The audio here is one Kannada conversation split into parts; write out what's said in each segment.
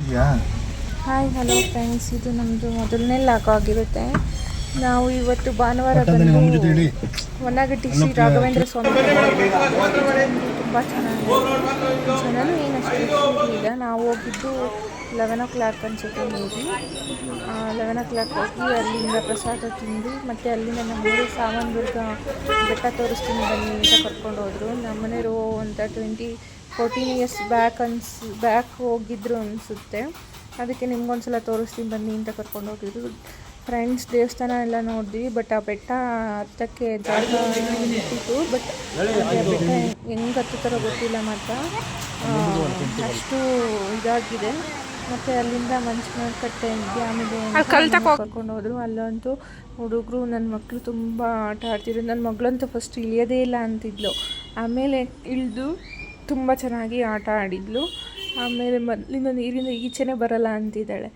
ಹಾಯ್ ಹಲೋ ಫ್ರೆಂಡ್ಸ್, ಇದು ನಮ್ಮದು ಮೊದಲನೇ ಲಾಗ್ ಆಗಿರುತ್ತೆ. ನಾವು ಇವತ್ತು ಭಾನುವಾರ ಬಂದು ಹೊನ್ನಗಟ್ಟಿ ಶ್ರೀ ರಾಘವೇಂದ್ರ ಸ್ವಾಮಿ ತುಂಬ ಚೆನ್ನಾಗಿದೆ. ಜನನು ಏನಷ್ಟು ಇರಲಿಲ್ಲ. ನಾವು ಹೋಗಿದ್ದು 11 o'clock ಅನಿಸುತ್ತೆ. ಮೇಬಿ 11 o'clock ಹೋಗಿ ಅಲ್ಲಿಂದ ಪ್ರಸಾದ ತಿಂದು ಮತ್ತು ಅಲ್ಲಿಂದ ನಮ್ಮನೆ ಸಾವನದುರ್ಗ ಬೆಟ್ಟ ತೋರಿಸ್ತೀನಿ ಬನ್ನಿ ಅಂತ ಕರ್ಕೊಂಡು ಹೋದರು. ನಮ್ಮನೆಯವರು ಅಂತ 14 years ಬ್ಯಾಕ್ ಹೋಗಿದ್ರು ಅನಿಸುತ್ತೆ. ಅದಕ್ಕೆ ನಿಮ್ಗೊಂದ್ಸಲ ತೋರಿಸ್ತೀನಿ ಬನ್ನಿ ಅಂತ ಕರ್ಕೊಂಡು ಹೋಗಿದ್ರು. ಫ್ರೆಂಡ್ಸ್, ದೇವಸ್ಥಾನ ಎಲ್ಲ ನೋಡಿದ್ವಿ. ಬಟ್ ಆ ಬೆಟ್ಟ ಹತ್ತಕ್ಕೆ ಜಾಗ ಇಟ್ಟಿತ್ತು. ಬಟ್ ಆ ಬೆಟ್ಟ ಹೆಂಗೆ ಹತ್ತುತ್ತಾರೋ ಗೊತ್ತಿಲ್ಲ. ಮಾತ್ರ ಅಷ್ಟು ಇದಾಗಿದೆ. ಮತ್ತು ಅಲ್ಲಿಂದ ಮಂಚನಕಟ್ಟೆ ಡ್ಯಾಮಿಗೆ ಕರ್ಕೊಂಡು ಹೋದರು. ಅಲ್ಲಂತೂ ಹುಡುಗರು, ನನ್ನ ಮಕ್ಕಳು ತುಂಬ ಆಟ ಆಡ್ತಿದ್ರು. ನನ್ನ ಮಗಳಂತೂ ಫಸ್ಟ್ ಇಳಿಯೋದೇ ಇಲ್ಲ ಅಂತಿದ್ಲು. ಆಮೇಲೆ ಇಳಿದು ತುಂಬ ಚೆನ್ನಾಗಿ ಆಟ ಆಡಿದ್ಲು. ಆಮೇಲೆ ಮೊದಲಿಂದ ನೀರಿಂದ ಈಚೆನೇ ಬರಲ್ಲ ಅಂತಿದ್ದಾಳೆ.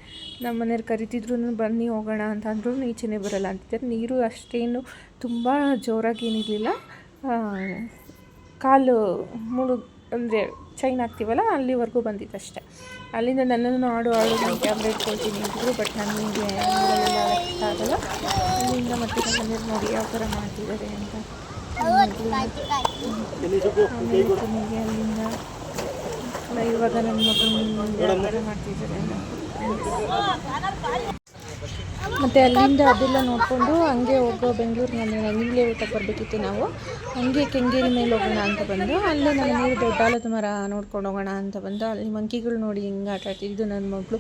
ನಮ್ಮ ಮನೆಯವ್ರು ಕರಿತಿದ್ರು, ಬನ್ನಿ ಹೋಗೋಣ ಅಂತ ಅಂದರೂ ಈಚೆನೇ ಬರಲ್ಲ ಅಂತಿದ್ದಾರೆ. ನೀರು ಅಷ್ಟೇನು ತುಂಬ ಜೋರಾಗಿ ಏನಿರಲಿಲ್ಲ. ಕಾಲು ಅಂದರೆ ಚೈನ್ ಹಾಕ್ತೀವಲ್ಲ ಅಲ್ಲಿವರೆಗೂ ಬಂದಿತ್ತು ಅಷ್ಟೇ. ಅಲ್ಲಿಂದ ನನ್ನನ್ನು ಆಡು ನಾನು ಕ್ಯಾಮ್ರಾ ಇಟ್ಕೊಳ್ತೀನಿ ಅಂತಿದ್ರು. ಬಟ್ ನನಗೆ ಇಷ್ಟ ಆಗಲ್ಲ. ಅಲ್ಲಿಂದ ಮತ್ತೆ ನಮ್ಮ ಮನೆಯವ್ರು ನೋಡಿ ಯಾವ ಥರ ಮಾಡ್ತಿದ್ದಾರೆ ಅಂತ. ಆಮೇಲೆ ಕೊನೆಗೆ ಅಲ್ಲಿಂದ ಇವಾಗ ನನ್ನ ಮಗಳು ಮಾಡ್ತಿದ್ದಾರೆ. ಮತ್ತು ಅಲ್ಲಿಂದ ಅದೆಲ್ಲ ನೋಡಿಕೊಂಡು ಹಂಗೆ ಹೋಗೋ ಬೆಂಗಳೂರಿನಲ್ಲಿ ಇಲ್ಲೇ ಊಟ ಬರಬೇಕಿತ್ತು. ನಾವು ಹಂಗೆ ಕೆಂಗೇರಿ ಮೇಲೆ ಹೋಗೋಣ ಅಂತ ಬಂದು ಅಲ್ಲೇ ನನ್ನ ನೀರು ದೊಡ್ಡ ಆಲದ ಮರ ನೋಡ್ಕೊಂಡು ಹೋಗೋಣ ಅಂತ ಬಂದು ಅಲ್ಲಿ ಮಂಕಿಗಳು ನೋಡಿ ಹಿಂಗೆ ಆಟ ಆಡ್ತಿದ್ದು. ನನ್ನ ಮಗಳು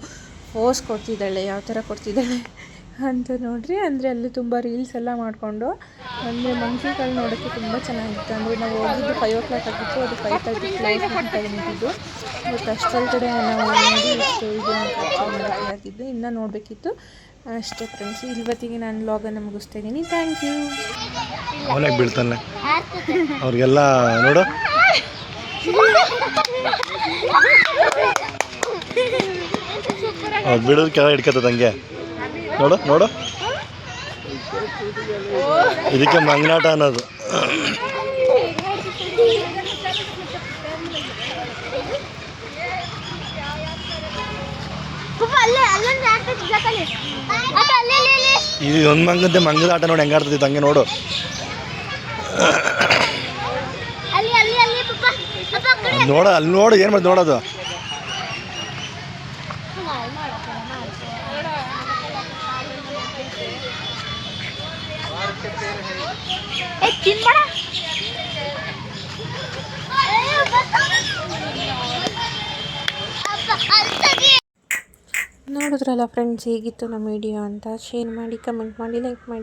ಪೋಸ್ ಕೊಡ್ತಿದ್ದಾಳೆ, ಯಾವ ಥರ ಕೊಡ್ತಿದ್ದಾಳೆ ಅಂತ ನೋಡ್ರಿ. ಅಂದರೆ ಅಲ್ಲಿ ತುಂಬ ರೀಲ್ಸ್ ಎಲ್ಲ ಮಾಡಿಕೊಂಡು ಅಂದರೆ ಮಂಕಿಗಳು ನೋಡೋಕ್ಕೆ ತುಂಬ ಚೆನ್ನಾಗಿತ್ತು. ಅಂದರೆ ನಾವು ಹೋಗಿದ್ದು 5 o'clock ಆಗಿತ್ತು. ಅದು 5:30 ಕ್ಲೈಸ್ ಟೈಮ್ ಇದ್ದಿದ್ದು. ಬಟ್ ಅಷ್ಟೊಳಗಡೆ ನಾವು ನೋಡಿ ಇಷ್ಟು ಇದು ಆಗ್ತಿದ್ದು. ಇನ್ನೂ ನೋಡಬೇಕಿತ್ತು ಅಷ್ಟೇ. ಫ್ರೆಂಡ್ಸ್, ಇವತ್ತಿಗೆ ನಾನು ವ್ಲಾಗನ್ನು ಮುಗಿಸ್ತಾ ಇದ್ದೀನಿ. Thank you. ಅವನೇ ಬೀಳ್ತಾನೆ ಅವ್ರಿಗೆಲ್ಲ ನೋಡು. ಅವ್ರು ಬಿಡೋದು ಕೆಳ ಹಿಡ್ಕತ್ತದ ಹಂಗೆ ನೋಡು ನೋಡು. ಇದಕ್ಕೆ ಮಂಗನಾಟ ಅನ್ನೋದು. ಇದು ಒಂದು ಮಂಗದ ಆಟ ನೋಡಿ ಹೆಂಗೆ ಆಡ್ತೈತೆ ಹಂಗೆ ನೋಡು. ನೋಡ ಅಲ್ಲಿ ನೋಡು, ಏನು ಮಾಡಿ ನೋಡೋದು. ನೋಡಿದ್ರಲ್ಲ ಫ್ರೆಂಡ್ಸ್, ಹೇಗಿತ್ತು ನಮ್ಮ ವಿಡಿಯೋ ಅಂತ. ಶೇರ್ ಮಾಡಿ, ಕಮೆಂಟ್ ಮಾಡಿ, ಲೈಕ್ ಮಾಡಿ.